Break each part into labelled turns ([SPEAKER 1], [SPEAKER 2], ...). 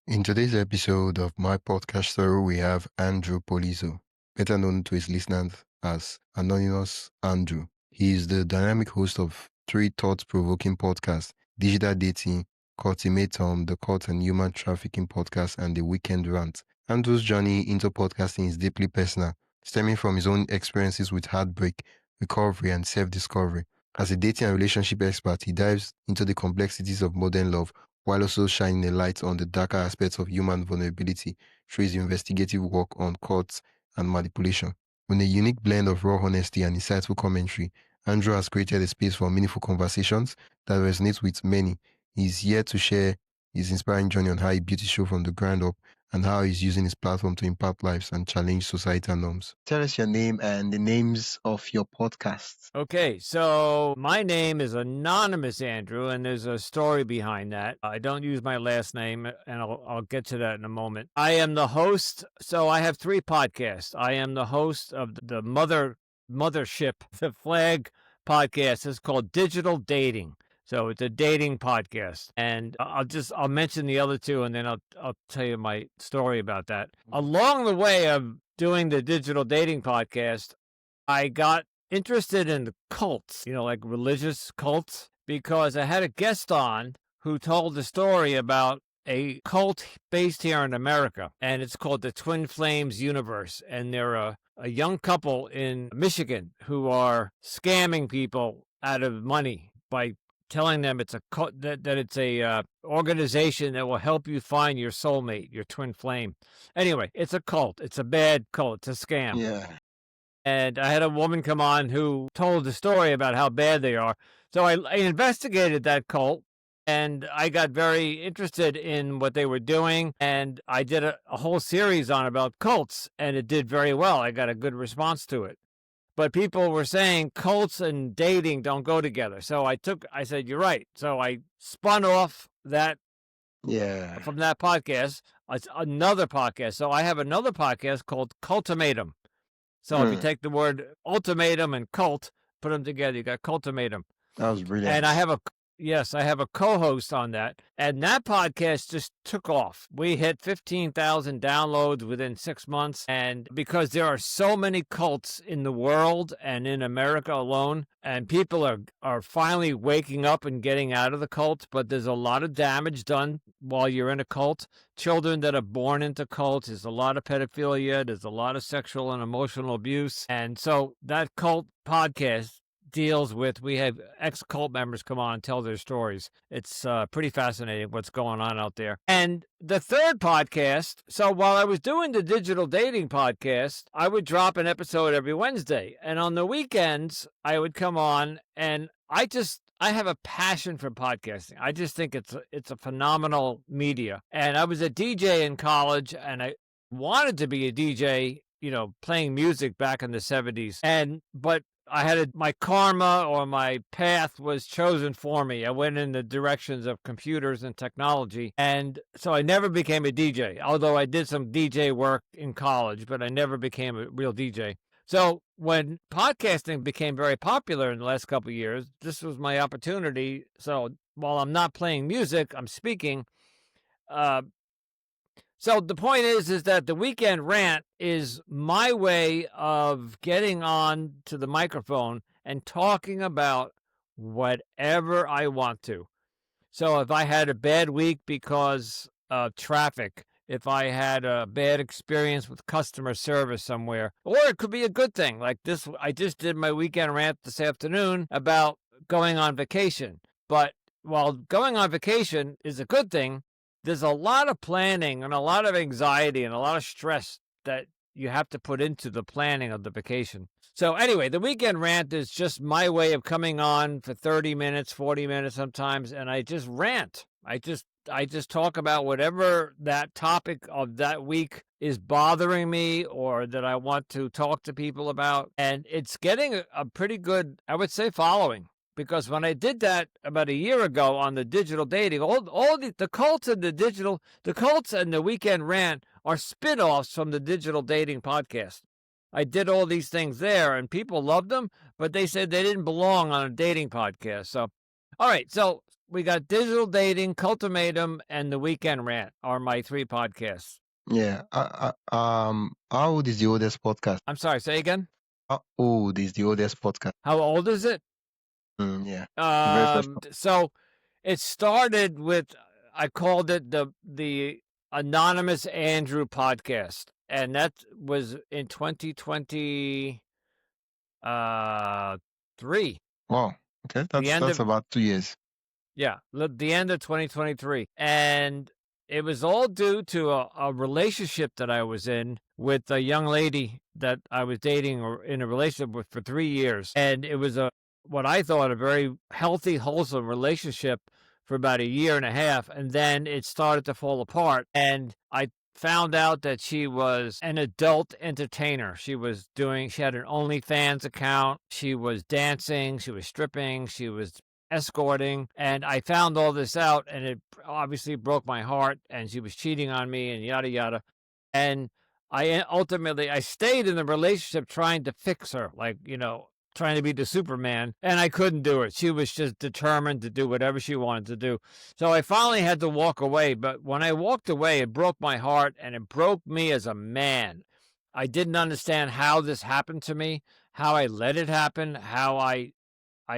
[SPEAKER 1] In today's episode of my podcast story, we have Andrew Polizo, better known to his listeners as Anonymous Andrew. He is the dynamic host of three thought-provoking podcasts: Digital Dating, Cultimatum, the Cult and Human Trafficking podcast, and the Weekend Rant. Andrew's journey into podcasting is deeply personal, stemming from his own experiences with heartbreak, recovery, and self-discovery. As a dating and relationship expert, he dives into the complexities of modern love, while also shining a light on the darker aspects of human vulnerability through his investigative work on cults and manipulation. With a unique blend of raw honesty and insightful commentary, Andrew has created a space for meaningful conversations that resonate with many. He's here to share his inspiring journey on how he built his show from the ground up and how he's using his platform to impact lives and challenge societal norms. Tell us your name and the names of your podcasts.
[SPEAKER 2] Okay, so my name is Anonymous Andrew, and there's a story behind that. I don't use my last name, and I'll get to that in a moment. I am the host, so I have three podcasts. I am the host of the mothership, the flag podcast. It's called Digital Dating. So it's a dating podcast, and I'll mention the other two, and then I'll tell you my story about that. Along the way of doing the Digital Dating podcast, I got interested in the cults, like religious cults, because I had a guest on who told the story about a cult based here in America, and it's called the Twin Flames Universe, and they're a young couple in Michigan who are scamming people out of money by telling them it's a cult, that it's a organization that will help you find your soulmate, your twin flame. Anyway, it's a cult. It's a bad cult. It's a scam.
[SPEAKER 1] Yeah.
[SPEAKER 2] And I had a woman come on who told the story about how bad they are. So I investigated that cult, and I got very interested in what they were doing. And I did a whole series on about cults, and it did very well. I got a good response to it. But people were saying cults and dating don't go together. So I said, you're right. So I spun off that from that podcast. It's another podcast. So I have another podcast called Cultimatum. So if you take the word ultimatum and cult, put them together, you got Cultimatum.
[SPEAKER 1] That was brilliant.
[SPEAKER 2] And I have a co-host on that. And that podcast just took off. We hit 15,000 downloads within 6 months. And because there are so many cults in the world and in America alone, and people are finally waking up and getting out of the cult, but there's a lot of damage done while you're in a cult. Children that are born into cults, there's a lot of pedophilia, there's a lot of sexual and emotional abuse. And so that cult podcast deals with, we have ex-cult members come on and tell their stories. It's pretty fascinating what's going on out there. And the third podcast, so while I was doing the Digital Dating podcast, I would drop an episode every Wednesday. And on the weekends, I would come on, and I have a passion for podcasting. I just think it's a phenomenal media. And I was a DJ in college, and I wanted to be a DJ, playing music back in the 70s. But I had my karma, or my path was chosen for me. I went in the directions of computers and technology. And so I never became a DJ, although I did some DJ work in college, but I never became a real DJ. So when podcasting became very popular in the last couple of years, this was my opportunity. So while I'm not playing music, I'm speaking. So the point is that the Weekend Rant is my way of getting on to the microphone and talking about whatever I want to. So if I had a bad week because of traffic, if I had a bad experience with customer service somewhere, or it could be a good thing like this. I just did my Weekend Rant this afternoon about going on vacation. But while going on vacation is a good thing, there's a lot of planning and a lot of anxiety and a lot of stress that you have to put into the planning of the vacation. So anyway, the Weekend Rant is just my way of coming on for 30 minutes, 40 minutes sometimes, and I just rant. I just talk about whatever that topic of that week is bothering me, or that I want to talk to people about. And it's getting a pretty good, I would say, following. Because when I did that about a year ago on the Digital Dating, all the cults and the cults and the Weekend Rant are spin-offs from the Digital Dating podcast. I did all these things there, and people loved them, but they said they didn't belong on a dating podcast. So, all right. So we got Digital Dating, Cultimatum, and The Weekend Rant are my 3 podcasts.
[SPEAKER 1] Yeah. How old is the oldest podcast?
[SPEAKER 2] I'm sorry, say again?
[SPEAKER 1] How old is the oldest podcast?
[SPEAKER 2] How old is it?
[SPEAKER 1] Yeah. The very first one.
[SPEAKER 2] So it started with, I called it the Anonymous Andrew podcast, and that was in 2023.
[SPEAKER 1] Wow. Okay,
[SPEAKER 2] The end
[SPEAKER 1] that's
[SPEAKER 2] of
[SPEAKER 1] about 2 years.
[SPEAKER 2] Yeah, the end of 2023. And it was all due to a relationship that I was in with a young lady that I was dating or in a relationship with for 3 years. And it was what I thought a very healthy, wholesome relationship for about a year and a half. And then it started to fall apart. And I found out that she was an adult entertainer. She had an OnlyFans account. She was dancing. She was stripping. She was escorting, and I found all this out, and it obviously broke my heart, and she was cheating on me and yada yada. And I stayed in the relationship trying to fix her, like, trying to be the Superman, and I couldn't do it. She was just determined to do whatever she wanted to do. So I finally had to walk away, but when I walked away, it broke my heart, and it broke me as a man. I didn't understand how this happened to me, how I let it happen, how I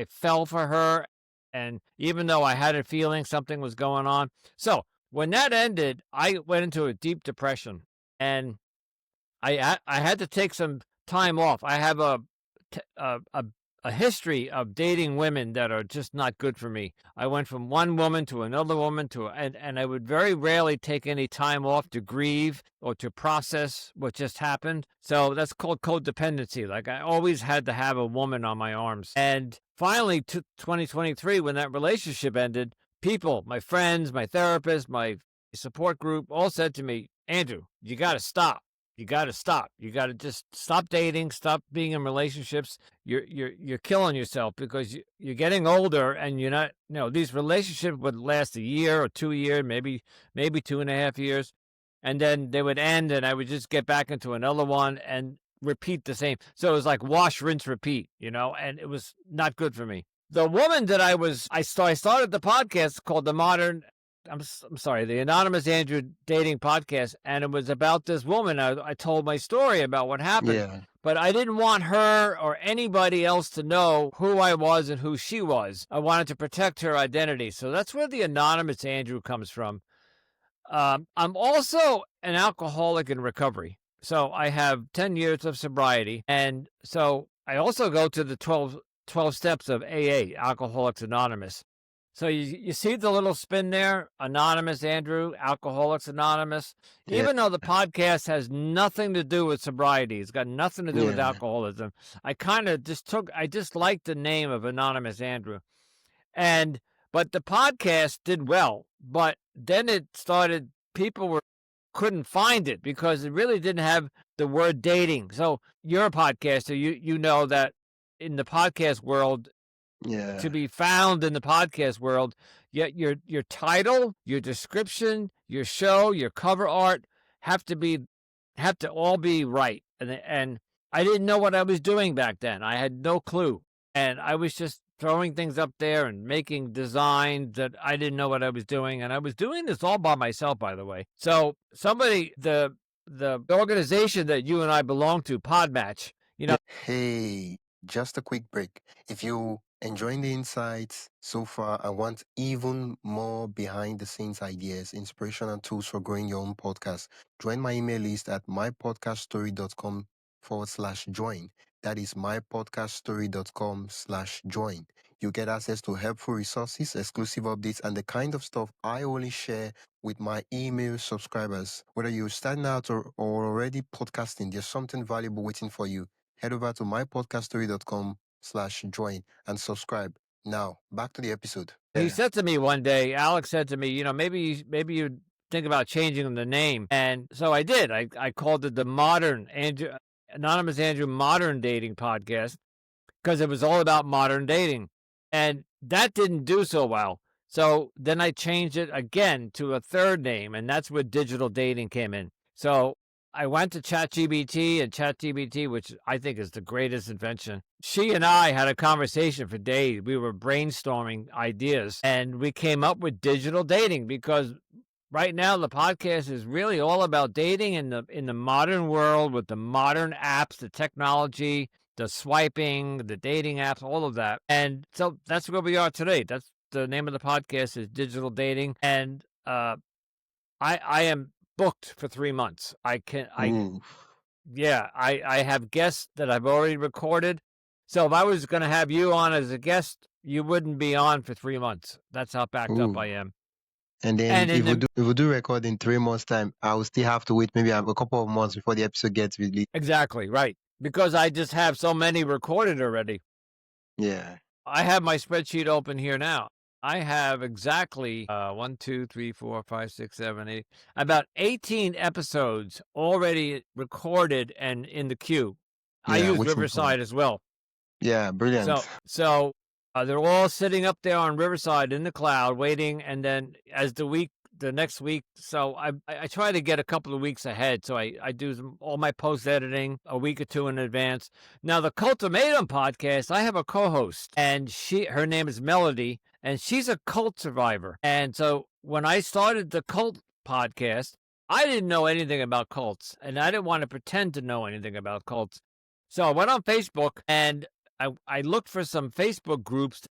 [SPEAKER 2] fell for her, and even though I had a feeling something was going on. So when that ended, I went into a deep depression, and I had to take some time off. I have a history of dating women that are just not good for me. I went from one woman to another woman and I would very rarely take any time off to grieve or to process what just happened. So that's called codependency. Like, I always had to have a woman on my arms. And finally, 2023, when that relationship ended, people, my friends, my therapist, my support group, all said to me, Andrew, you got to stop. You got to stop. You got to just stop dating, stop being in relationships. You're killing yourself because you're getting older, and you're not. These relationships would last a year or 2 years, maybe 2.5 years, and then they would end, and I would just get back into another one and repeat the same. So it was like wash, rinse, repeat. And it was not good for me. The woman that I started the podcast called I'm sorry, the Anonymous Andrew Dating Podcast, and it was about this woman. I told my story about what happened,
[SPEAKER 1] Yeah.
[SPEAKER 2] but I didn't want her or anybody else to know who I was and who she was. I wanted to protect her identity. So that's where the Anonymous Andrew comes from. I'm also an alcoholic in recovery. So I have 10 years of sobriety. And so I also go to the 12 steps of AA, Alcoholics Anonymous. So you see the little spin there? Anonymous Andrew, Alcoholics Anonymous.
[SPEAKER 1] Yeah.
[SPEAKER 2] Even though the podcast has nothing to do with sobriety, it's got nothing to do with
[SPEAKER 1] Yeah.
[SPEAKER 2] alcoholism. I just liked the name of Anonymous Andrew. But the podcast did well. But then it started, people couldn't find it because it really didn't have the word dating. So you're a podcaster. You know that in the podcast world,
[SPEAKER 1] Yeah.
[SPEAKER 2] to be found in the podcast world, yet your title, your description, your show, your cover art have to all be right. And I didn't know what I was doing back then. I had no clue. And I was just throwing things up there and making designs that I didn't know what I was doing. And I was doing this all by myself, by the way. So the organization that you and I belong to, Podmatch,
[SPEAKER 1] Hey, just a quick break. If you enjoying the insights so far and want even more behind the scenes ideas, inspiration, and tools for growing your own podcast, join my email list at mypodcaststory.com/join. That is mypodcaststory.com/join. You get access to helpful resources, exclusive updates, and the kind of stuff I only share with my email subscribers. Whether you're starting out or already podcasting, there's something valuable waiting for you. Head over to mypodcaststory.com/join and subscribe. Now, back to the episode.
[SPEAKER 2] He said to me one day, Alex said to me, maybe you think about changing the name. And so I did. I called it the Anonymous Andrew Modern Dating Podcast because it was all about modern dating. And that didn't do so well. So then I changed it again to a third name, and that's where digital dating came in. So I went to ChatGPT, and ChatGPT, which I think is the greatest invention, she and I had a conversation for days. We were brainstorming ideas, and we came up with digital dating because right now the podcast is really all about dating in the modern world with the modern apps, the technology, the swiping, the dating apps, all of that. And so that's where we are today. That's the name of the podcast is Digital Dating. And I am booked for 3 months.
[SPEAKER 1] Ooh.
[SPEAKER 2] I have guests that I've already recorded. So if I was going to have you on as a guest, you wouldn't be on for 3 months. That's how backed up
[SPEAKER 1] Ooh.
[SPEAKER 2] I am.
[SPEAKER 1] And then
[SPEAKER 2] And in the
[SPEAKER 1] if we do record in 3 months' time, I will still have to wait maybe a couple of months before the episode gets released.
[SPEAKER 2] exactly right, because I just have so many recorded already.
[SPEAKER 1] Yeah.
[SPEAKER 2] I have my spreadsheet open here now. I have exactly 1, 2, 3, 4, 5, 6, 7, 8, about 18 episodes already recorded and in the queue. I
[SPEAKER 1] Yeah,
[SPEAKER 2] use
[SPEAKER 1] waiting for
[SPEAKER 2] Riverside as well.
[SPEAKER 1] Yeah, brilliant.
[SPEAKER 2] So they're all sitting up there on Riverside in the cloud waiting, and then as the next week, so I try to get a couple of weeks ahead, so I do all my post editing a week or two in advance. Now the Cultimatum podcast, I have a co-host, and her name is Melody, and she's a cult survivor. And so when I started the cult podcast, I didn't know anything about cults, and I didn't want to pretend to know anything about cults. So I went on Facebook and I looked for some Facebook groups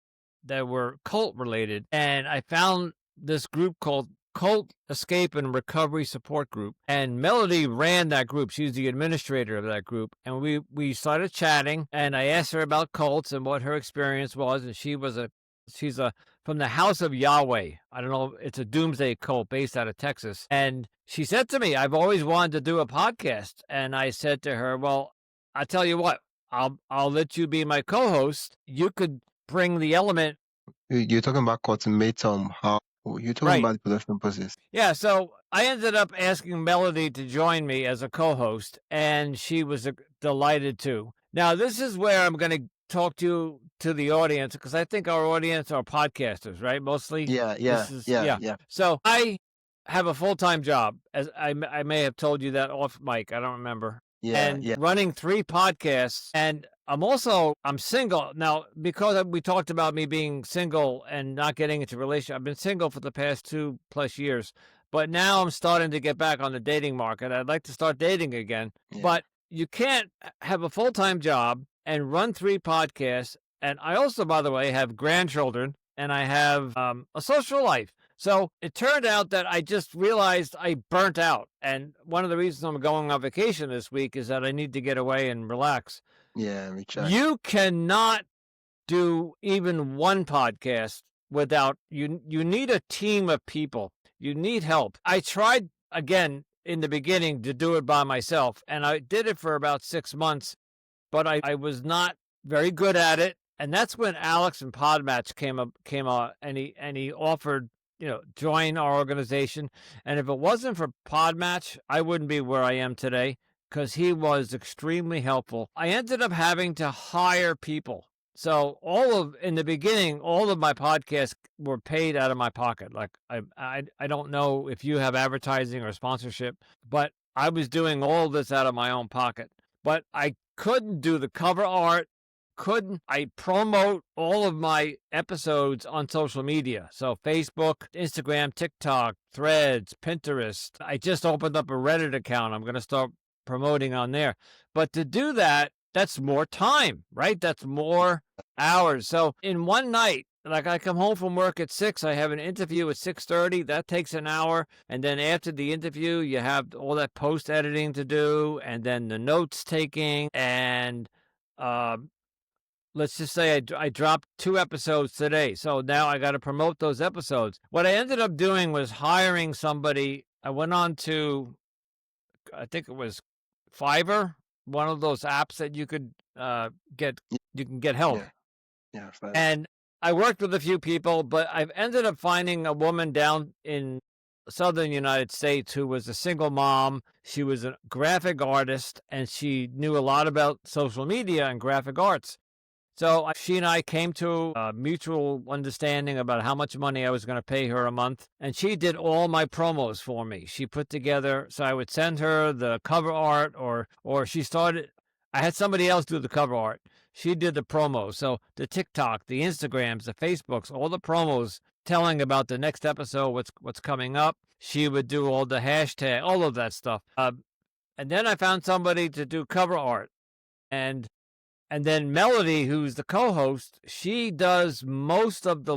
[SPEAKER 2] that were cult related, and I found this group called Cult Escape and Recovery Support Group. And Melody ran that group. She's the administrator of that group. And we started chatting, and I asked her about cults and what her experience was. And she's from the House of Yahweh. I don't know. It's a doomsday cult based out of Texas. And she said to me, I've always wanted to do a podcast. And I said to her, well, I tell you what, I'll let you be my co-host. You could bring the element.
[SPEAKER 1] You're talking about Cultimatum. How you're talking
[SPEAKER 2] Right.
[SPEAKER 1] about the production process.
[SPEAKER 2] Yeah, so I ended up asking Melody to join me as a co-host, and she was delighted to. Now, this is where I'm going to talk to the audience, because I think our audience are podcasters, right? Mostly.
[SPEAKER 1] Yeah.
[SPEAKER 2] So I have a full-time job, as I may have told you that off mic. I don't remember.
[SPEAKER 1] Yeah,
[SPEAKER 2] Running 3 podcasts, and I'm single now because we talked about me being single and not getting into a relationship. I've been single for the past 2+ years, but now I'm starting to get back on the dating market. I'd like to start dating again, but you can't have a full-time job and run 3 podcasts. And I also, by the way, have grandchildren, and I have a social life. So it turned out that I just realized I burnt out. And one of the reasons I'm going on vacation this week is that I need to get away and relax.
[SPEAKER 1] Yeah, recharge.
[SPEAKER 2] You cannot do even one podcast without you. You need a team of people. You need help. I tried again in the beginning to do it by myself, and I did it for about 6 months, but I was not very good at it. And that's when Alex and Podmatch came up, and he offered, join our organization. And if it wasn't for Podmatch, I wouldn't be where I am today, because he was extremely helpful. I ended up having to hire people. So in the beginning, all of my podcasts were paid out of my pocket. Like I don't know if you have advertising or sponsorship, but I was doing all this out of my own pocket. But I couldn't do the cover art. Couldn't I promote all of my episodes on social media? So Facebook, Instagram, TikTok, Threads, Pinterest. I just opened up a Reddit account. I'm going to start promoting on there. But to do that, that's more time, right? That's more hours. So in one night, like I come home from work at 6, I have an interview at 6:30. That takes an hour. And then after the interview, you have all that post editing to do, and then the notes taking, and let's just say I dropped 2 episodes today. So now I got to promote those episodes. What I ended up doing was hiring somebody. I went on to, I think it was Fiverr, one of those apps that you could get help.
[SPEAKER 1] Yeah.
[SPEAKER 2] And I worked with a few people, but I've ended up finding a woman down in southern United States who was a single mom. She was a graphic artist, and she knew a lot about social media and graphic arts. So she and I came to a mutual understanding about how much money I was going to pay her a month. And she did all my promos for me. She put together, so I would send her the cover art, or she started, I had somebody else do the cover art. She did the promos. So the TikTok, the Instagrams, the Facebooks, all the promos telling about the next episode, what's coming up. She would do all the hashtag, all of that stuff. And then I found somebody to do cover art. And then Melody, who's the co-host, she does most of the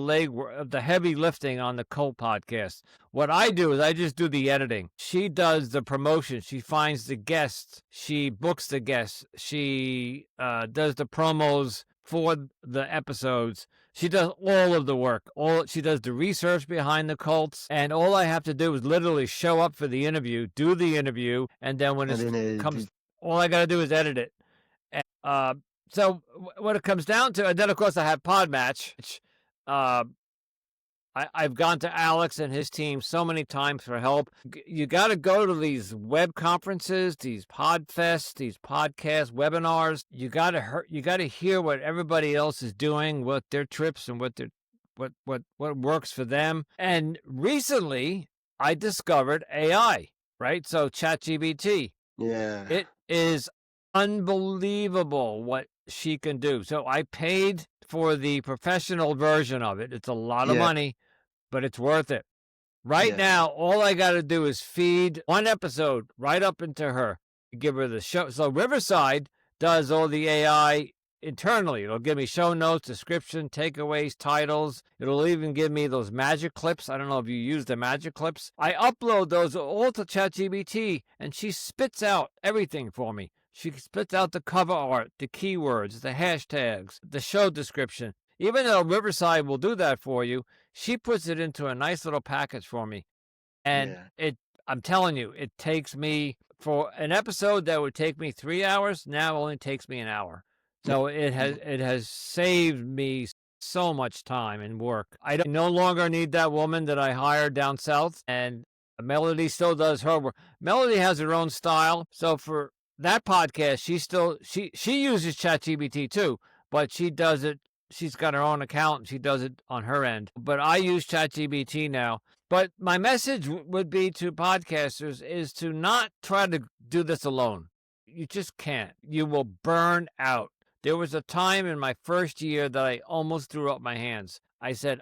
[SPEAKER 2] of the heavy lifting on the Cult podcast. What I do is I just do the editing. She does the promotion. She finds the guests. She books the guests. She does the promos for the episodes. She does all of the work. She does the research behind the cults, and all I have to do is literally show up for the interview, do the interview, and then when it comes, all I got to do is edit it. And, so what it comes down to, and then of course I have Podmatch. Which, I've gone to Alex and his team so many times for help. You got to go to these web conferences, these podfests, these podcast webinars. You got to hear what everybody else is doing, what their trips and what works for them. And recently I discovered AI, right? So ChatGPT.
[SPEAKER 1] Yeah.
[SPEAKER 2] It is unbelievable what she can do. So I paid for the professional version of it. It's a lot of money, but it's worth it. Right now, all I got to do is feed one episode right up into her, give her the show. So Riverside does all the AI internally. It'll give me show notes, description, takeaways, titles. It'll even give me those magic clips. I don't know if you use the magic clips. I upload those all to ChatGPT, and she spits out everything for me. She spits out the cover art, the keywords, the hashtags, the show description. Even though Riverside will do that for you, she puts it into a nice little package for me. And I'm telling you, it takes me, for an episode that would take me 3 hours, now only takes me an hour. So it has saved me so much time and work. I no longer need that woman that I hired down south, and Melody still does her work. Melody has her own style. So for that podcast, she uses ChatGPT too, but she does it. She's got her own account and she does it on her end. But I use ChatGPT now. But my message would be to podcasters is to not try to do this alone. You just can't. You will burn out. There was a time in my first year that I almost threw up my hands. I said,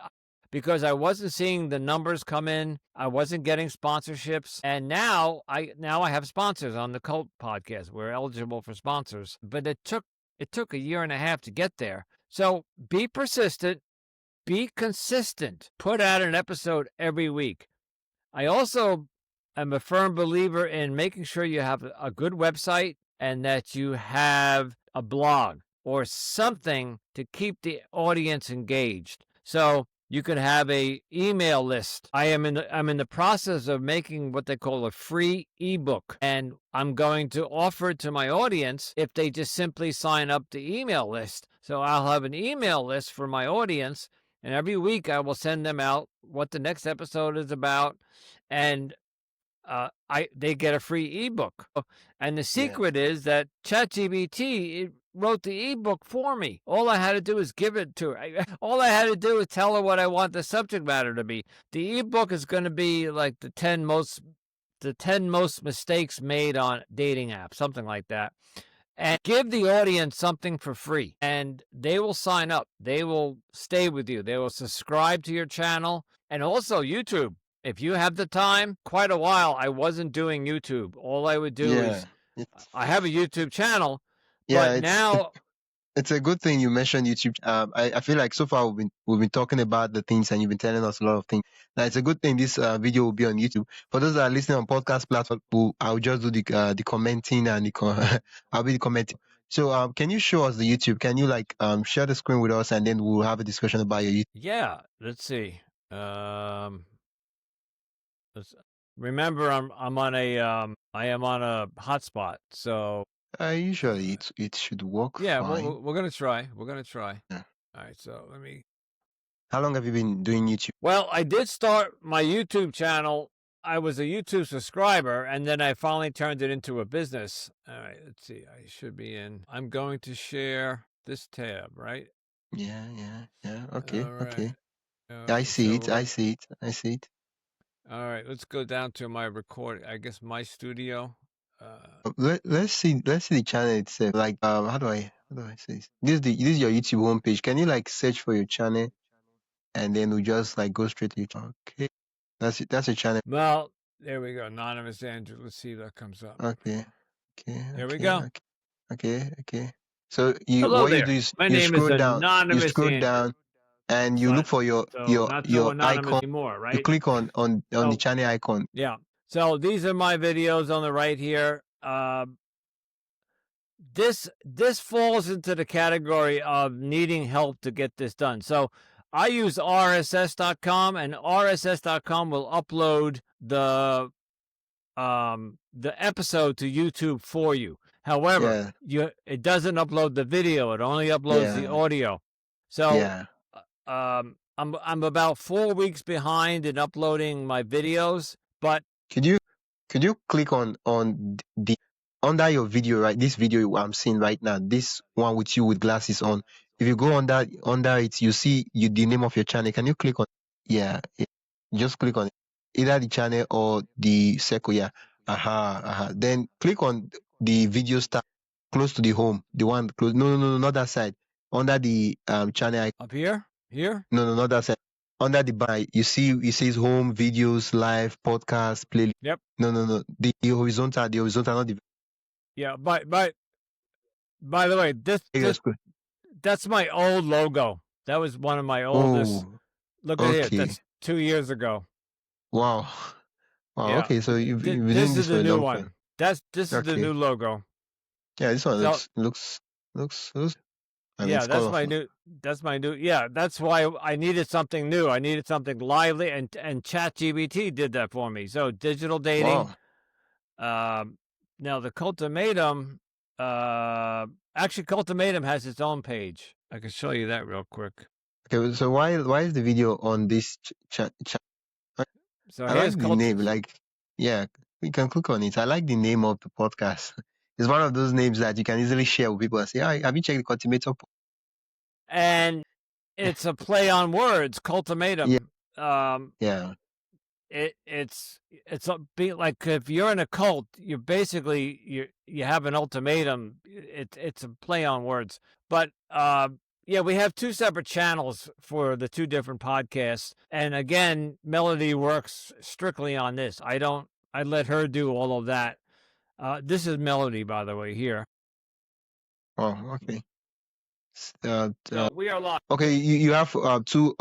[SPEAKER 2] because I wasn't seeing the numbers come in, I wasn't getting sponsorships, and now I have sponsors on the Cult podcast. We're eligible for sponsors, but it took a year and a half to get there. So be persistent, be consistent, put out an episode every week. I also am a firm believer in making sure you have a good website and that you have a blog or something to keep the audience engaged. So you could have a email list. I'm in the process of making what they call a free ebook, and I'm going to offer it to my audience if they just simply sign up the email list. So I'll have an email list for my audience, and every week I will send them out what the next episode is about, and they get a free ebook. And the secret is that ChatGPT wrote the ebook for me. All I had to do is give it to her. All I had to do is tell her what I want the subject matter to be. The ebook is going to be like the 10 most mistakes made on dating apps, something like that. And give the audience something for free, and they will sign up. They will stay with you. They will subscribe to your channel, and also YouTube. If you have the time, quite a while I wasn't doing YouTube. All I would do is, I have a YouTube channel, but now
[SPEAKER 1] it's a good thing you mentioned YouTube. I feel like so far we've been talking about the things and you've been telling us a lot of things. Now it's a good thing this video will be on YouTube. For those that are listening on podcast platform, I'll just do the commenting and I'll be the commenting. So can you show us the YouTube? Can you share the screen with us and then we'll have a discussion about your YouTube?
[SPEAKER 2] Yeah, let's see. Remember, I am on a hotspot, so
[SPEAKER 1] usually it should work.
[SPEAKER 2] Yeah,
[SPEAKER 1] fine.
[SPEAKER 2] we're gonna try.
[SPEAKER 1] Yeah.
[SPEAKER 2] All right, so let me.
[SPEAKER 1] How long have you been doing YouTube?
[SPEAKER 2] Well, I did start my YouTube channel. I was a YouTube subscriber, and then I finally turned it into a business. All right, let's see. I should be in. I'm going to share. this tab, right?
[SPEAKER 1] Yeah. Okay.
[SPEAKER 2] All right.
[SPEAKER 1] Okay.
[SPEAKER 2] All
[SPEAKER 1] I
[SPEAKER 2] right.
[SPEAKER 1] see
[SPEAKER 2] So
[SPEAKER 1] it. I see it. I see it.
[SPEAKER 2] all right, let's go down to my recording. I guess my studio.
[SPEAKER 1] Let's see. Let's see the channel itself. Like, how do I say this? This is your YouTube homepage. Can you like search for your channel, and then we just like go straight to your channel? Okay. That's it. That's your channel.
[SPEAKER 2] Well, there we go. Anonymous Andrew. Let's see if that comes up.
[SPEAKER 1] Okay. Okay.
[SPEAKER 2] There we
[SPEAKER 1] Okay.
[SPEAKER 2] go.
[SPEAKER 1] Okay. Okay. So
[SPEAKER 2] Hello
[SPEAKER 1] what you
[SPEAKER 2] there.
[SPEAKER 1] do is
[SPEAKER 2] My
[SPEAKER 1] you
[SPEAKER 2] name is
[SPEAKER 1] scroll down. You
[SPEAKER 2] Anonymous
[SPEAKER 1] scroll
[SPEAKER 2] Andrew.
[SPEAKER 1] down, and you
[SPEAKER 2] But
[SPEAKER 1] look for your
[SPEAKER 2] so not so anonymous
[SPEAKER 1] icon.
[SPEAKER 2] anymore,
[SPEAKER 1] You
[SPEAKER 2] right?
[SPEAKER 1] click on the
[SPEAKER 2] So
[SPEAKER 1] channel icon.
[SPEAKER 2] yeah. So these are my videos on the right here. This falls into the category of needing help to get this done. So I use RSS.com, and RSS.com will upload the episode to YouTube for you. However, it doesn't upload the video; it only uploads the audio. So I'm about 4 weeks behind in uploading my videos, but
[SPEAKER 1] Could you click on the under your video, right? This video I'm seeing right now, this one with you with glasses on. If you go under it, you see the name of your channel. Can you click on? Yeah, just click on it. Either the channel or the circle. Yeah. Then click on the video star close to the home. The one close. No, not that side. Under the channel.
[SPEAKER 2] Up here.
[SPEAKER 1] No, not that side. Under the bar, you see it says home, videos, live, podcast, playlist.
[SPEAKER 2] Yep.
[SPEAKER 1] No. The horizontal, not the.
[SPEAKER 2] Yeah, by the way, that's my old logo. That was one of my oldest. Look at here. That's 2 years ago.
[SPEAKER 1] Wow.
[SPEAKER 2] Yeah.
[SPEAKER 1] Okay, so you've been doing
[SPEAKER 2] this
[SPEAKER 1] this
[SPEAKER 2] is
[SPEAKER 1] for
[SPEAKER 2] the
[SPEAKER 1] a
[SPEAKER 2] new
[SPEAKER 1] long
[SPEAKER 2] one.
[SPEAKER 1] time.
[SPEAKER 2] This is the new logo.
[SPEAKER 1] Yeah, this one looks. I mean,
[SPEAKER 2] yeah,
[SPEAKER 1] it's
[SPEAKER 2] that's my new. Yeah, that's why I needed something new. I needed something lively, and ChatGPT did that for me. So digital dating.
[SPEAKER 1] Wow.
[SPEAKER 2] Now the Cultimatum. Actually, Cultimatum has its own page. I can show you that real quick.
[SPEAKER 1] Okay, so why is the video on this chat?
[SPEAKER 2] So
[SPEAKER 1] I like the name. Like, yeah, we can click on it. I like the name of the podcast. It's one of those names that you can easily share with people and say, "Have you checked the Cultimatum?"
[SPEAKER 2] And it's a play on words, Cultimatum.
[SPEAKER 1] Yeah.
[SPEAKER 2] It's like if you're in a cult, you're basically you have an ultimatum. It's a play on words, but yeah, we have two separate channels for the two different podcasts, and again, Melody works strictly on this. I let her do all of that. This is Melody, by the way, here.
[SPEAKER 1] Oh, okay.
[SPEAKER 2] So we are live.
[SPEAKER 1] Okay, you have two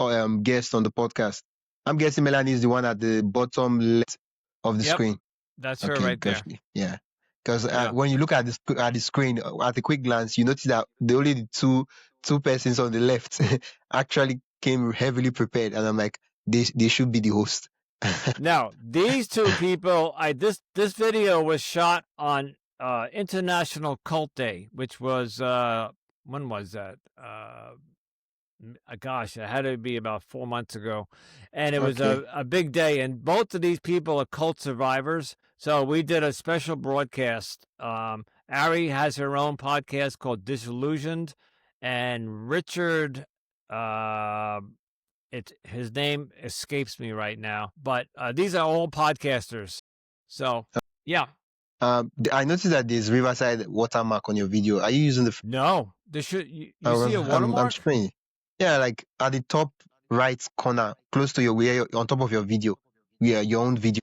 [SPEAKER 1] guests on the podcast. I'm guessing Melanie is the one at the bottom left of the screen.
[SPEAKER 2] That's her right there.
[SPEAKER 1] Yeah, because when you look at the screen at a quick glance, you notice that the only two persons on the left actually came heavily prepared, and I'm like, they should be the host.
[SPEAKER 2] Now these two people, this video was shot on International Cult Day, which was when was that? Gosh, it had to be about 4 months ago, and it was a big day. And both of these people are cult survivors, so we did a special broadcast. Ari has her own podcast called Disillusioned, and Richard, his name escapes me right now, but these are all podcasters. So yeah.
[SPEAKER 1] I noticed that there's Riverside watermark on your video. Are you using the?
[SPEAKER 2] No, you see a watermark?
[SPEAKER 1] I'm showing. Yeah, like at the top right corner, close to on top of your video, your own video,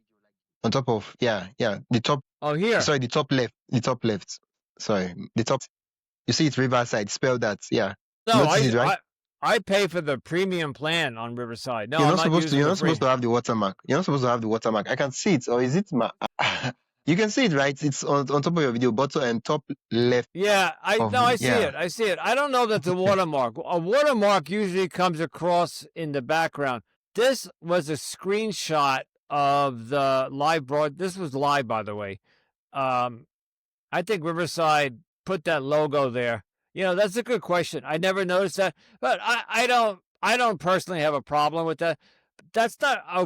[SPEAKER 1] on top of the top.
[SPEAKER 2] Oh, here.
[SPEAKER 1] Sorry, the top left. Sorry, the top. You see, it's Riverside. Spell that. Yeah.
[SPEAKER 2] No, I pay for the premium plan on Riverside. No,
[SPEAKER 1] you're not
[SPEAKER 2] supposed
[SPEAKER 1] to. You're not supposed to have the watermark. You're not supposed to have the watermark. I can see it, or is it my? You can see it, right? It's on top of your video, bottom and top left.
[SPEAKER 2] Yeah, I see it. I see it. I don't know that the watermark. A watermark usually comes across in the background. This was a screenshot of the live broad. This was live, by the way. I think Riverside put that logo there. That's a good question. I never noticed that, but I don't personally have a problem with that. That's not a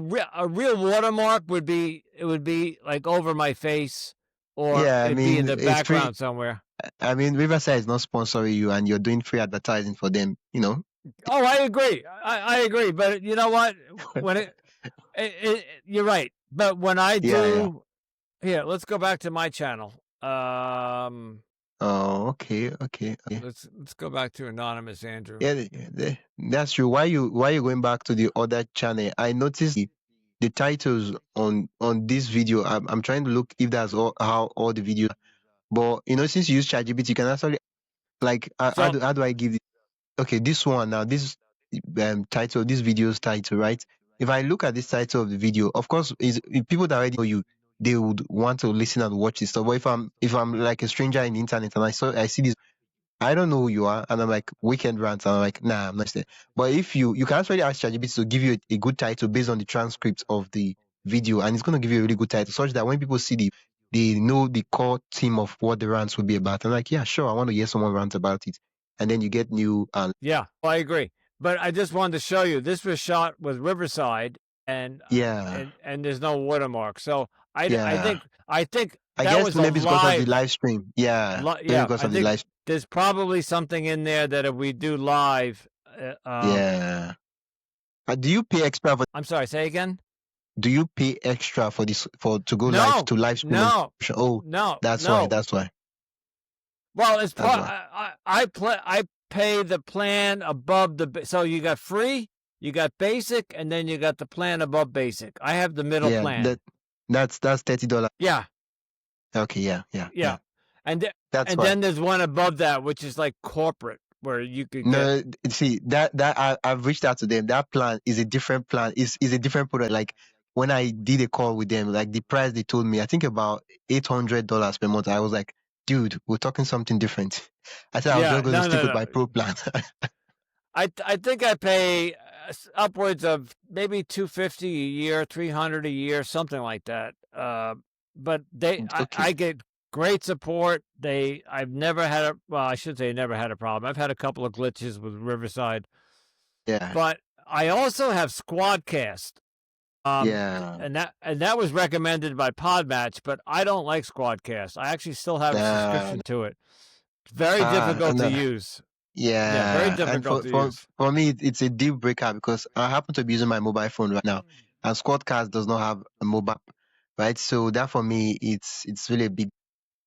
[SPEAKER 2] real watermark. It would be like over my face, or it'd be in the background somewhere.
[SPEAKER 1] I mean, Riverside is not sponsoring you, and you're doing free advertising for them.
[SPEAKER 2] Oh, I agree. I agree. But you know what? When you're right. But when I
[SPEAKER 1] Yeah.
[SPEAKER 2] do, here, let's go back to my channel.
[SPEAKER 1] Oh, okay.
[SPEAKER 2] Let's go back to Anonymous Andrew.
[SPEAKER 1] Yeah, that's true. Why you going back to the other channel? I noticed the titles on this video. I'm trying to look if that's how all the videos. But since you use ChatGPT, you can actually like
[SPEAKER 2] So
[SPEAKER 1] how do I give it? Okay, this one now, this title, this video's title, right? If I look at this title of the video, of course, is if people that already know you, they would want to listen and watch this stuff. But if I'm like a stranger in the internet and I see this, I don't know who you are, and I'm like weekend rant, and I'm like, nah, I'm not there. But if you can actually ask ChatGPT to give you a good title based on the transcript of the video, and it's going to give you a really good title, such that when people see they know the core theme of what the rants will be about. I'm like, yeah, sure, I want to hear someone rant about it, and then you get new and
[SPEAKER 2] yeah, I agree. But I just wanted to show you this was shot with Riverside, and
[SPEAKER 1] yeah,
[SPEAKER 2] there's no watermark. So
[SPEAKER 1] yeah.
[SPEAKER 2] I think
[SPEAKER 1] I
[SPEAKER 2] that
[SPEAKER 1] guess
[SPEAKER 2] was a
[SPEAKER 1] maybe it's because of the
[SPEAKER 2] live.
[SPEAKER 1] live stream. Yeah, maybe
[SPEAKER 2] Yeah,
[SPEAKER 1] because
[SPEAKER 2] I
[SPEAKER 1] of the
[SPEAKER 2] think
[SPEAKER 1] live.
[SPEAKER 2] there's probably something in there that if we do live,
[SPEAKER 1] Yeah. Do you pay extra for?
[SPEAKER 2] I'm sorry, say again.
[SPEAKER 1] Do you pay extra for this for to go live
[SPEAKER 2] No,
[SPEAKER 1] to live stream on?
[SPEAKER 2] no,
[SPEAKER 1] Oh,
[SPEAKER 2] no,
[SPEAKER 1] that's why.
[SPEAKER 2] no.
[SPEAKER 1] That's why.
[SPEAKER 2] Well, it's
[SPEAKER 1] That's why.
[SPEAKER 2] I pay the plan above so you got free, you got basic, and then you got the plan above basic. I have the middle
[SPEAKER 1] Yeah,
[SPEAKER 2] plan.
[SPEAKER 1] that's $30.
[SPEAKER 2] Yeah,
[SPEAKER 1] Okay, yeah.
[SPEAKER 2] and
[SPEAKER 1] That's
[SPEAKER 2] and
[SPEAKER 1] why.
[SPEAKER 2] then there's one above that which is like corporate where you could get.
[SPEAKER 1] No, see I've reached out to them. That plan is a different plan. Is a different product. Like when I did a call with them, like the price they told me, I think about $800 per month. I was like, dude, we're talking something different. I said I was
[SPEAKER 2] Yeah,
[SPEAKER 1] just going to
[SPEAKER 2] no,
[SPEAKER 1] stick
[SPEAKER 2] no,
[SPEAKER 1] with my
[SPEAKER 2] no.
[SPEAKER 1] pro plan.
[SPEAKER 2] I think I pay upwards of maybe 250 a year, 300 a year, something like that. But
[SPEAKER 1] Okay.
[SPEAKER 2] I get great support. I've never had I should say never had a problem. I've had a couple of glitches with Riverside,
[SPEAKER 1] Yeah.
[SPEAKER 2] but I also have Squadcast.
[SPEAKER 1] Yeah.
[SPEAKER 2] And that was recommended by Podmatch, but I don't like Squadcast. I actually still have a
[SPEAKER 1] Uh,
[SPEAKER 2] subscription to it. It's very difficult to
[SPEAKER 1] no.
[SPEAKER 2] use. Yeah, very
[SPEAKER 1] Yeah, and
[SPEAKER 2] difficult
[SPEAKER 1] for
[SPEAKER 2] to
[SPEAKER 1] for
[SPEAKER 2] use.
[SPEAKER 1] for me, it's a deal breaker because I happen to be using my mobile phone right now, and Squadcast does not have a mobile, app, right? So that for me, it's really a big.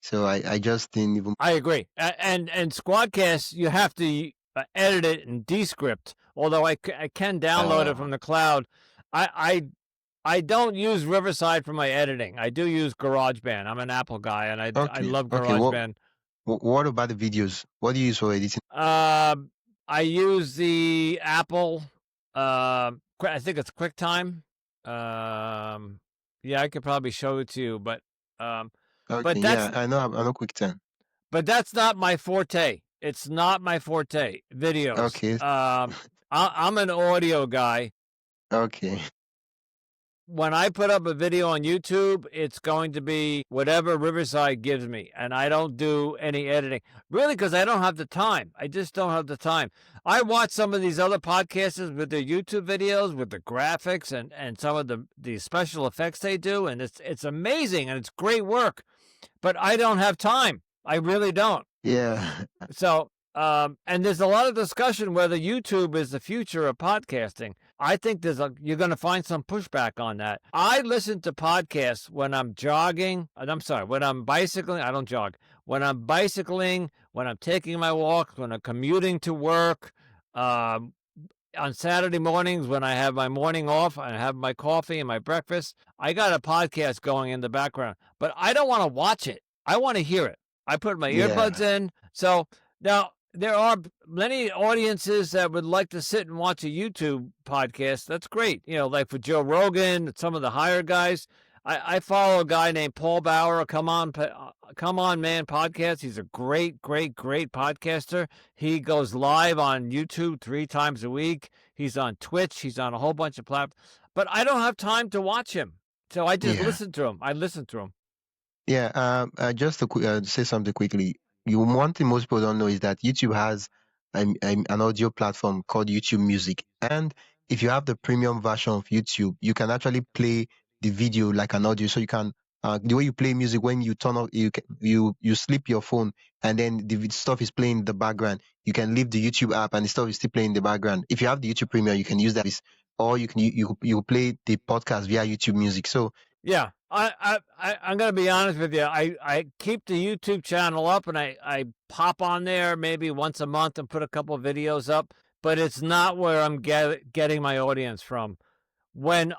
[SPEAKER 1] So I just didn't even.
[SPEAKER 2] I agree. And Squadcast, you have to edit it in Descript. Although I can download it
[SPEAKER 1] Uh,
[SPEAKER 2] from the cloud, I I don't use Riverside for my editing. I do use GarageBand. I'm an Apple guy, and I
[SPEAKER 1] okay,
[SPEAKER 2] love
[SPEAKER 1] okay.
[SPEAKER 2] GarageBand.
[SPEAKER 1] What about the videos? What do you use for editing?
[SPEAKER 2] I use the Apple. I think it's QuickTime. Um, yeah, I could probably show it to you, um,
[SPEAKER 1] Okay,
[SPEAKER 2] but
[SPEAKER 1] yeah,
[SPEAKER 2] that's
[SPEAKER 1] I know QuickTime.
[SPEAKER 2] not my forte. It's not my forte. Videos.
[SPEAKER 1] Okay,
[SPEAKER 2] I'm an audio guy.
[SPEAKER 1] okay,
[SPEAKER 2] When I put up a video on YouTube, it's going to be whatever Riverside gives me, and I don't do any editing. Really, because I don't have the time. I just don't have the time. I watch some of these other podcasters with their YouTube videos, with the graphics and some of the special effects they do, and it's amazing and it's great work. But I don't have time. I really don't.
[SPEAKER 1] yeah,
[SPEAKER 2] So, and there's a lot of discussion whether YouTube is the future of podcasting. I think you're going to find some pushback on that. I listen to podcasts when I'm jogging, and I'm sorry, when I'm bicycling. I don't jog. When I'm bicycling, when I'm taking my walks, when I'm commuting to work, um, on Saturday mornings when I have my morning off, I have my coffee and my breakfast. I got a podcast going in the background, but I don't want to watch it. I want to hear it. I put my earbuds
[SPEAKER 1] yeah,
[SPEAKER 2] in. So now there are many audiences that would like to sit and watch a YouTube podcast. That's great. Like for Joe Rogan, some of the higher guys. I follow a guy named Paul Bauer. Come on, man podcast. He's a great, great, great podcaster. He goes live on YouTube 3 times a week. He's on Twitch. He's on a whole bunch of platforms. But I don't have time to watch him, so I just
[SPEAKER 1] yeah.
[SPEAKER 2] listen to him. I listen to him.
[SPEAKER 1] Yeah, just to say something quickly. One thing most people don't know is that YouTube has an audio platform called YouTube Music, and if you have the premium version of YouTube, you can actually play the video like an audio, so you can the way you play music when you turn off, you sleep your phone, and then the stuff is playing in the background. You can leave the YouTube app, and the stuff is still playing in the background. If you have the YouTube Premium, you can use that, or you play the podcast via YouTube Music. So
[SPEAKER 2] Yeah, I'm gonna be honest with you. I keep the YouTube channel up, and I pop on there maybe once a month and put a couple of videos up. But it's not where I'm getting my audience from. When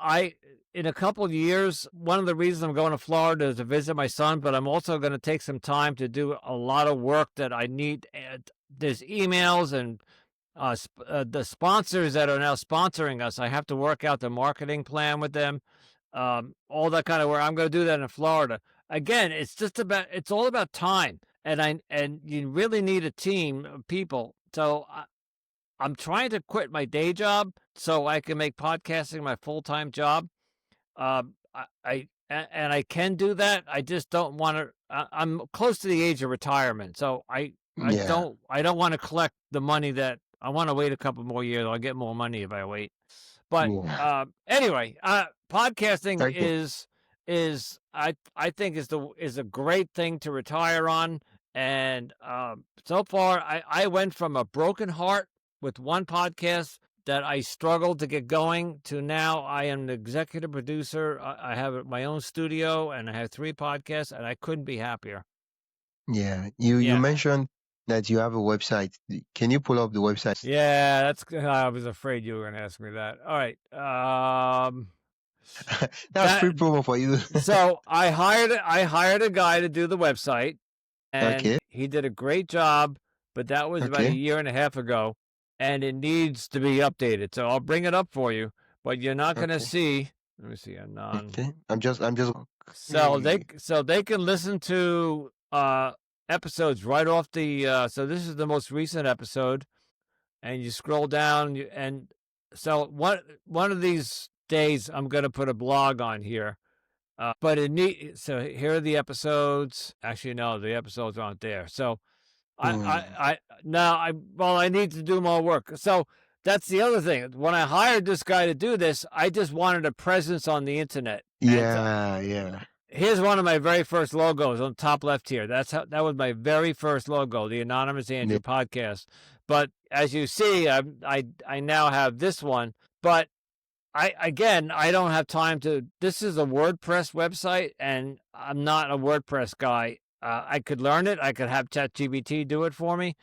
[SPEAKER 2] in a couple of years, one of the reasons I'm going to Florida is to visit my son, but I'm also going to take some time to do a lot of work that I need. There's emails and the sponsors that are now sponsoring us. I have to work out the marketing plan with them, all that kind of work. I'm going to do that in Florida. Again, it's all about time, and you really need a team of people. So I'm trying to quit my day job so I can make podcasting my full-time job. I can do that. I just don't want to. I'm close to the age of retirement, so I
[SPEAKER 1] yeah,
[SPEAKER 2] don't want to collect the money that I want to wait a couple more years. I'll get more money if I wait. But
[SPEAKER 1] yeah,
[SPEAKER 2] anyway, podcasting
[SPEAKER 1] okay,
[SPEAKER 2] is I think is a great thing to retire on. And so far, I went from a broken heart with one podcast that I struggled to get going to now I am the executive producer. I have my own studio and I have 3 podcasts, and I couldn't be happier.
[SPEAKER 1] yeah. You
[SPEAKER 2] Yeah.
[SPEAKER 1] mentioned that you have a website. Can you pull up the website?
[SPEAKER 2] Yeah, I was afraid you were going to ask me that. All right.
[SPEAKER 1] That's
[SPEAKER 2] That
[SPEAKER 1] free promo for you.
[SPEAKER 2] so I hired a guy to do the website, and
[SPEAKER 1] Okay,
[SPEAKER 2] he did a great job, but that was about a
[SPEAKER 1] okay,
[SPEAKER 2] year and a half ago, and it needs to be updated. So I'll bring it up for you, but you're not going to
[SPEAKER 1] okay,
[SPEAKER 2] see. Let me see a
[SPEAKER 1] okay. I'm just okay.
[SPEAKER 2] so they can listen to episodes right off the so this is the most recent episode, and you scroll down and so one of these days I'm going to put a blog on here. But so here are the episodes. Actually, no, the episodes aren't there. So
[SPEAKER 1] Hmm.
[SPEAKER 2] I need to do more work. So that's the other thing. When I hired this guy to do this, I just wanted a presence on the internet. And so
[SPEAKER 1] Yeah, yeah,
[SPEAKER 2] here's one of my very first logos on the top left here. That was my very first logo, the Anonymous
[SPEAKER 1] yeah,
[SPEAKER 2] Andrew podcast. But as you see, I now have this one. But I don't have time to. This is a WordPress website, and I'm not a WordPress guy. I could learn it. I could have ChatGPT do it for me.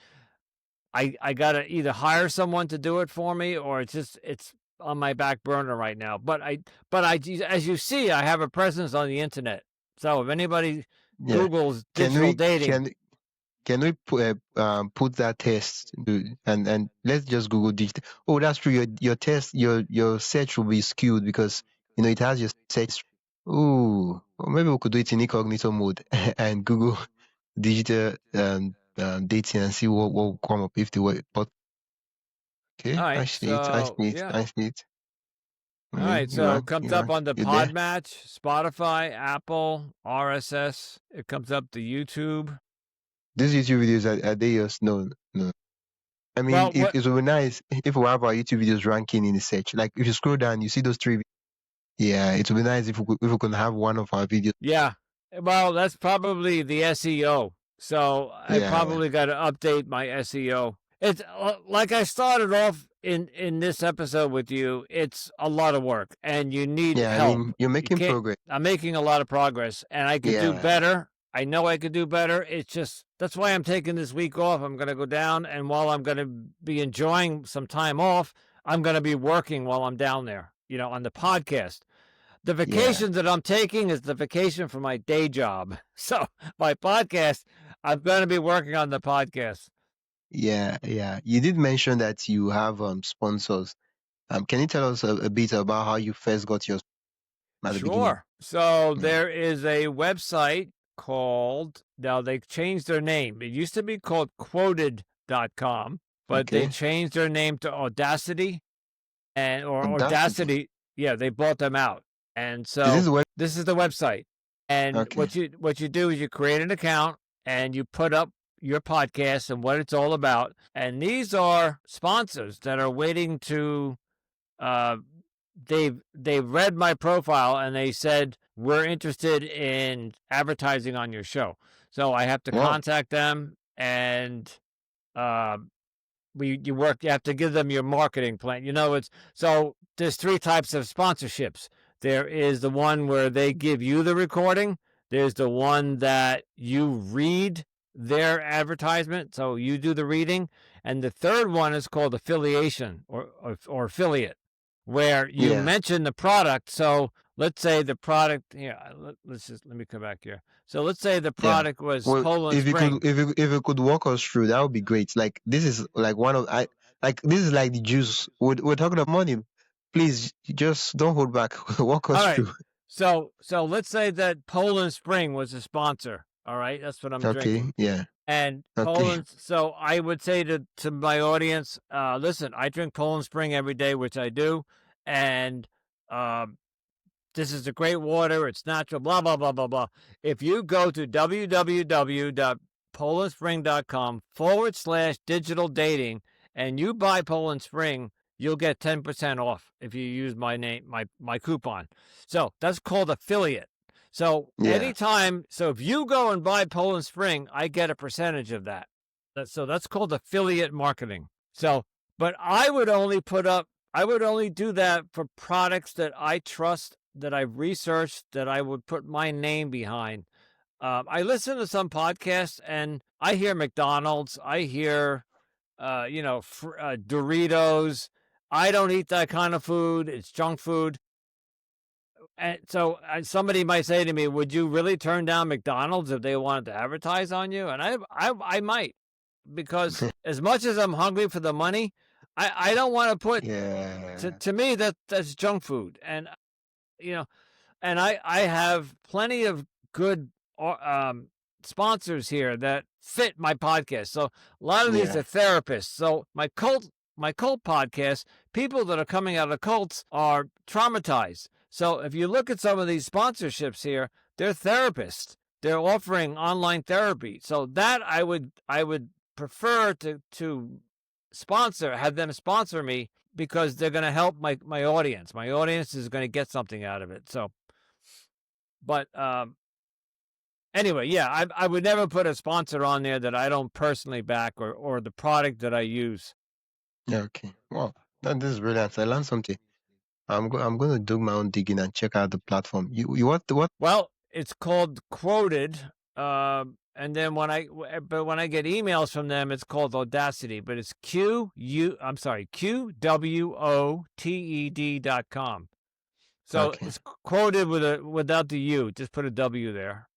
[SPEAKER 2] I gotta either hire someone to do it for me, or it's on my back burner right now. But as you see, I have a presence on the internet. So if anybody
[SPEAKER 1] yeah.
[SPEAKER 2] Googles
[SPEAKER 1] Can
[SPEAKER 2] digital
[SPEAKER 1] we
[SPEAKER 2] dating,
[SPEAKER 1] can we put that test and let's just Google digital. Oh, that's true. Your test your search will be skewed because it has your search. Oh, or maybe we could do it in incognito mode and Google digital dating and see what will come up if the word. But
[SPEAKER 2] all
[SPEAKER 1] okay, I
[SPEAKER 2] right.
[SPEAKER 1] see it. I
[SPEAKER 2] So
[SPEAKER 1] see it.
[SPEAKER 2] yeah.
[SPEAKER 1] I see it.
[SPEAKER 2] All
[SPEAKER 1] Okay,
[SPEAKER 2] right, so it comes up on the
[SPEAKER 1] you there?
[SPEAKER 2] Podmatch, Spotify, Apple, RSS. It comes up to YouTube.
[SPEAKER 1] These YouTube videos are they yours? No, no. I mean,
[SPEAKER 2] Well, what?
[SPEAKER 1] it would be nice if we have our YouTube videos ranking in the search. Like if you scroll down, you see those 3. Yeah, it would be nice if we could have one of our videos.
[SPEAKER 2] Yeah. Well, that's probably the SEO. So I
[SPEAKER 1] Yeah,
[SPEAKER 2] probably got to update my SEO. It's like I started off in this episode with you. It's a lot of work, and you need
[SPEAKER 1] yeah. I
[SPEAKER 2] help.
[SPEAKER 1] mean, you're
[SPEAKER 2] You
[SPEAKER 1] making
[SPEAKER 2] can't.
[SPEAKER 1] progress.
[SPEAKER 2] I'm making a lot of progress, and I could do
[SPEAKER 1] Yeah,
[SPEAKER 2] better. I know I could do better. It's just that's why I'm taking this week off. I'm going to go down, and while I'm going to be enjoying some time off, I'm going to be working while I'm down there. On the podcast. The
[SPEAKER 1] yeah,
[SPEAKER 2] vacation that I'm taking is the vacation from my day job. So my podcast, I'm going to be working on the podcast.
[SPEAKER 1] yeah, yeah. You did mention that you have sponsors. Can you tell us a bit about how you first got your at the beginning?
[SPEAKER 2] Sure. So
[SPEAKER 1] Yeah.
[SPEAKER 2] there is a website called, now they changed their name. It used to be called quoted.com, but they
[SPEAKER 1] Okay.
[SPEAKER 2] changed their name to Audacity or
[SPEAKER 1] Audacity.
[SPEAKER 2] Audacity. Yeah, they bought them out. And
[SPEAKER 1] Is this
[SPEAKER 2] so
[SPEAKER 1] the web?
[SPEAKER 2] this is the website. And
[SPEAKER 1] Okay.
[SPEAKER 2] what you do is you create an account and you put up your podcast and what it's all about. And these are sponsors that are waiting to uh they've read my profile and they said, we're interested in advertising on your show. So I have to
[SPEAKER 1] Wow.
[SPEAKER 2] contact them, and you have to give them your marketing plan. So there's three types of sponsorships. There is the one where they give you the recording. There's the one that you read their advertisement, so you do the reading, and the third one is called affiliation or affiliate, where you
[SPEAKER 1] Yeah.
[SPEAKER 2] mention the product. So let's say the product here. Let me come back here. So let's say the
[SPEAKER 1] Yeah.
[SPEAKER 2] product was
[SPEAKER 1] Well,
[SPEAKER 2] Poland
[SPEAKER 1] if you could,
[SPEAKER 2] Spring.
[SPEAKER 1] if you could walk us through, that would be great. Like this is like this is like the juice. We're talking about money. Please, just don't hold back. Walk us
[SPEAKER 2] All right.
[SPEAKER 1] through.
[SPEAKER 2] So let's say that Poland Spring was a sponsor. All right, that's what I'm
[SPEAKER 1] Okay.
[SPEAKER 2] drinking.
[SPEAKER 1] Yeah.
[SPEAKER 2] And
[SPEAKER 1] Okay.
[SPEAKER 2] Poland. So I would say to my audience, listen, I drink Poland Spring every day, which I do, and um, this is a great water. It's natural. Blah blah blah blah blah. If you go to www.polandspring.com/digital dating and you buy Poland Spring, you'll get 10% off if you use my name, my coupon. So that's called affiliate. So
[SPEAKER 1] Yeah.
[SPEAKER 2] if you go and buy Poland Spring, I get a percentage of that. So that's called affiliate marketing. So, but I would only do that for products that I trust, that I've researched, that I would put my name behind. I listen to some podcasts and I hear McDonald's, I hear, Doritos. I don't eat that kind of food. It's junk food. And so somebody might say to me, "Would you really turn down McDonald's if they wanted to advertise on you?" And I might, because as much as I'm hungry for the money, I don't want to put.
[SPEAKER 1] Yeah.
[SPEAKER 2] To me, that's junk food, and you know, and I have plenty of good sponsors here that fit my podcast. So a lot of these
[SPEAKER 1] Yeah.
[SPEAKER 2] are therapists. So my cult podcast, people that are coming out of cults are traumatized. So if you look at some of these sponsorships here, they're therapists. They're offering online therapy. So that I would prefer to have them sponsor me, because they're going to help my audience. My audience is going to get something out of it. So, but anyway, yeah, I would never put a sponsor on there that I don't personally back, or the product that I use.
[SPEAKER 1] Yeah. Okay. Wow. This is brilliant. I learned something. I'm going to do my own digging and check out the platform. You what?
[SPEAKER 2] Well, it's called Quoted. And then when I get emails from them, it's called Audacity, but it's QWOTED.com. So
[SPEAKER 1] Okay.
[SPEAKER 2] it's quoted without the U. Just put a W there,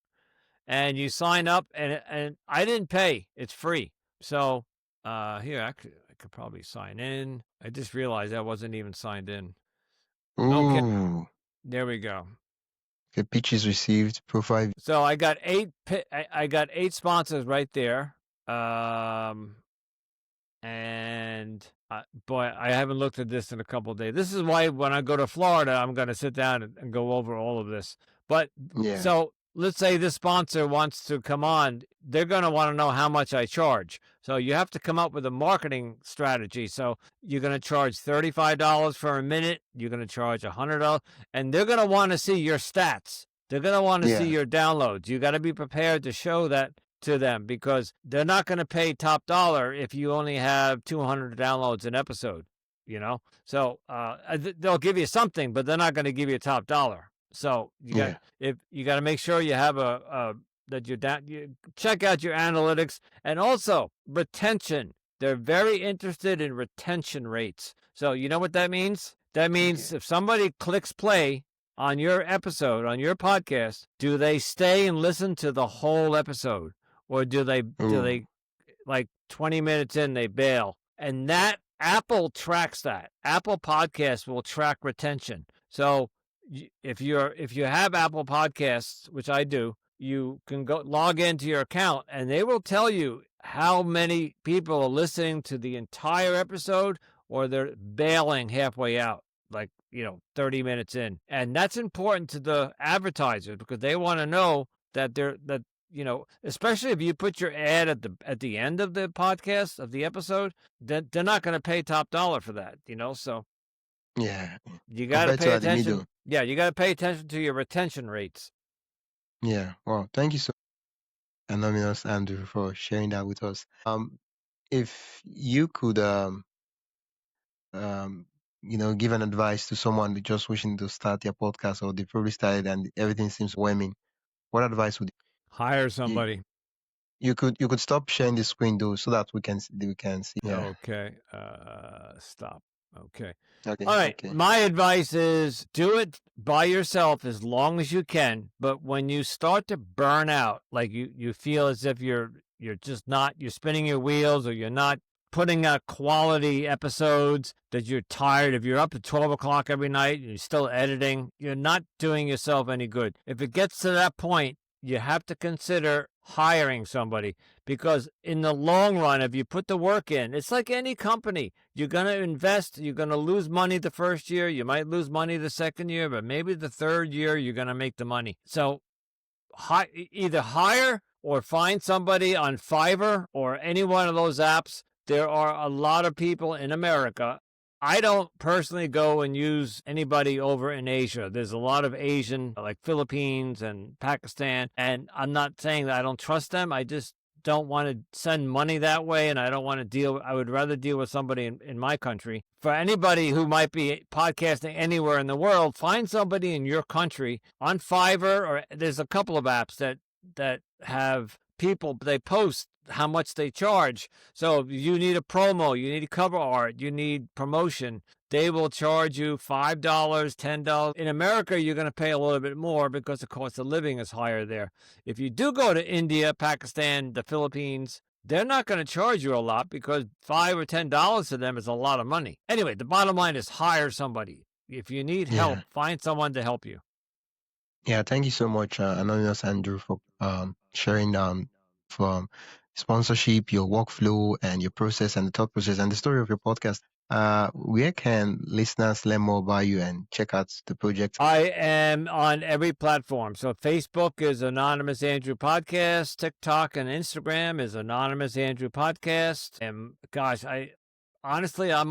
[SPEAKER 2] and you sign up, and I didn't pay. It's free. So here, I could probably sign in. I just realized I wasn't even signed in. Okay,
[SPEAKER 1] Ooh.
[SPEAKER 2] there we go.
[SPEAKER 1] Okay, pitches received. Profile.
[SPEAKER 2] So I got I got 8 sponsors right there. And boy, I haven't looked at this in a couple of days. This is why when I go to Florida, I'm going to sit down and go over all of this. But
[SPEAKER 1] Yeah.
[SPEAKER 2] so let's say this sponsor wants to come on, they're going to want to know how much I charge. So you have to come up with a marketing strategy. So you're going to charge $35 for a minute. You're going to charge $100, and they're going to want to see your stats. They're going to want to see
[SPEAKER 1] Yeah.
[SPEAKER 2] your downloads. You got to be prepared to show that to them, because they're not going to pay top dollar if you only have 200 downloads an episode, So they'll give you something, but they're not going to give you top dollar. So you got to make sure you have that you check out your analytics, and also retention. They're very interested in retention rates. So you know what that means? That means if somebody clicks play on your episode, on your podcast, do they stay and listen to the whole episode? Or do they like 20 minutes in, they bail? And that Apple tracks that. Apple Podcasts will track retention. So if you have Apple Podcasts, which I do, you can go log into your account, and they will tell you how many people are listening to the entire episode, or they're bailing halfway out, like 30 minutes in. And that's important to the advertisers, because they want to know that especially if you put your ad at the end of the podcast, of the episode, that they're not going to pay top dollar for that, So
[SPEAKER 1] Yeah.
[SPEAKER 2] You got to
[SPEAKER 1] Compared to
[SPEAKER 2] pay
[SPEAKER 1] at the middle.
[SPEAKER 2] attention. Yeah, you got to pay attention to your retention rates.
[SPEAKER 1] Yeah. Wow. Thank you so much, Anonymous Andrew, for sharing that with us. If you could um give an advice to someone just wishing to start their podcast, or they probably started and everything seems overwhelming, what advice would
[SPEAKER 2] Hire
[SPEAKER 1] you
[SPEAKER 2] somebody.
[SPEAKER 1] you could stop sharing the screen though, so that we can see. Yeah.
[SPEAKER 2] Okay. Stop. Okay.
[SPEAKER 1] Okay.
[SPEAKER 2] All right.
[SPEAKER 1] Okay.
[SPEAKER 2] My advice is do it by yourself as long as you can. But when you start to burn out, like you feel as if you're just not, you're spinning your wheels, or you're not putting out quality episodes, that you're tired, if you're up at 12 o'clock every night and you're still editing, you're not doing yourself any good. If it gets to that point, you have to consider hiring somebody, because in the long run, if you put the work in, it's like any company. You're going to invest, you're going to lose money the first year, you might lose money the second year, but maybe the third year you're going to make the money. So either hire or find somebody on Fiverr or any one of those apps. There are a lot of people in America. I don't personally go and use anybody over in Asia. There's a lot of Asian, like Philippines and Pakistan, and I'm not saying that I don't trust them. I just don't want to send money that way, and I don't want to deal. I would rather deal with somebody in my country. For anybody who might be podcasting anywhere in the world, find somebody in your country on Fiverr, or there's a couple of apps that have people, they post how much they charge. So if you need a promo, you need cover art, you need promotion, they will charge you $5, $10. In America, you're going to pay a little bit more because the cost of living is higher there. If you do go to India, Pakistan, the Philippines, they're not going to charge you a lot, because $5 or $10 to them is a lot of money. Anyway, the bottom line is hire somebody. If you need help,
[SPEAKER 1] Yeah.
[SPEAKER 2] find someone to help you.
[SPEAKER 1] Yeah. Thank you so much, Anonymous Andrew, for sharing from sponsorship, your workflow, and your process, and the thought process, and the story of your podcast. Where can listeners learn more about you and check out the project?
[SPEAKER 2] I am on every platform. So Facebook is Anonymous Andrew Podcast. TikTok and Instagram is Anonymous Andrew Podcast. And gosh, I'm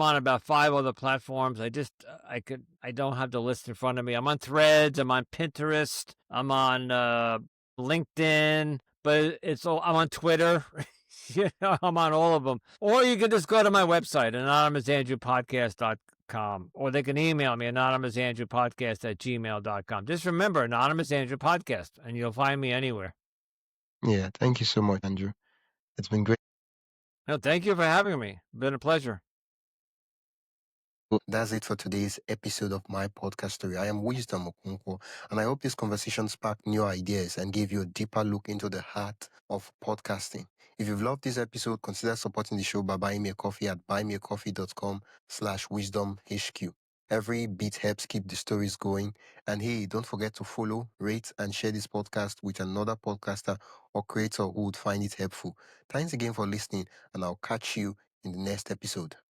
[SPEAKER 2] on about 5 other platforms. I don't have the list in front of me. I'm on Threads. I'm on Pinterest. I'm on LinkedIn. But I'm on Twitter. I'm on all of them. Or you can just go to my website, anonymousandrewpodcast.com, or they can email me, anonymousandrewpodcast@gmail.com. Just remember, Anonymous Andrew Podcast, and you'll find me anywhere.
[SPEAKER 1] Yeah. Thank you so much, Andrew. It's been great.
[SPEAKER 2] No, thank you for having me. It's been a pleasure.
[SPEAKER 1] That's it for today's episode of my podcast story. I am Wisdom Okonkwo, and I hope this conversation sparked new ideas and gave you a deeper look into the heart of podcasting. If you've loved this episode, consider supporting the show by buying me a coffee at buymeacoffee.com/wisdomhq. Every bit helps keep the stories going. And hey, don't forget to follow, rate, and share this podcast with another podcaster or creator who would find it helpful. Thanks again for listening, and I'll catch you in the next episode.